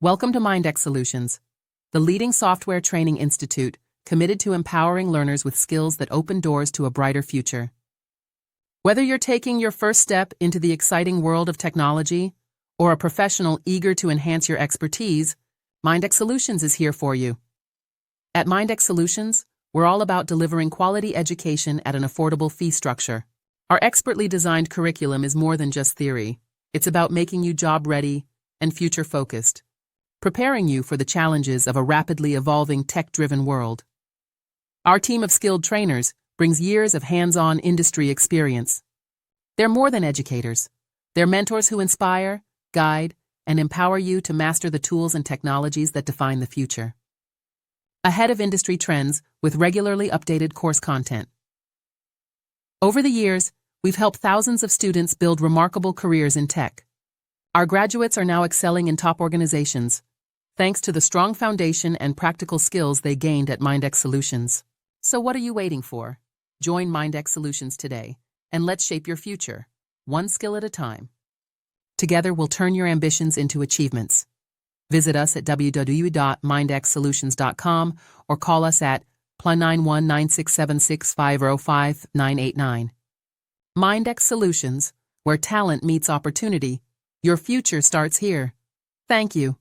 Welcome to Mindx Solutions, the leading software training institute committed to empowering learners with skills that open doors to a brighter future. Whether you're taking your first step into the exciting world of technology or a professional eager to enhance your expertise, Mindx Solutions is here for you. At Mindx Solutions, we're all about delivering quality education at an affordable fee structure. Our expertly designed curriculum is more than just theory. It's about making you job-ready and future-focused, preparing you for the challenges of a rapidly evolving tech-driven world. Our team of skilled trainers brings years of hands-on industry experience. They're more than educators. They're mentors who inspire, guide, and empower you to master the tools and technologies that define the future. Ahead of industry trends with regularly updated course content. Over the years, we've helped thousands of students build remarkable careers in tech. Our graduates are now excelling in top organizations, thanks to the strong foundation and practical skills they gained at Mindx Solutions. So what are you waiting for? Join Mindx Solutions today, and let's shape your future, one skill at a time. Together, we'll turn your ambitions into achievements. Visit us at www.mindxsolutions.com or call us at +91 9676 505 989. Mindx Solutions, where talent meets opportunity. Your future starts here. Thank you.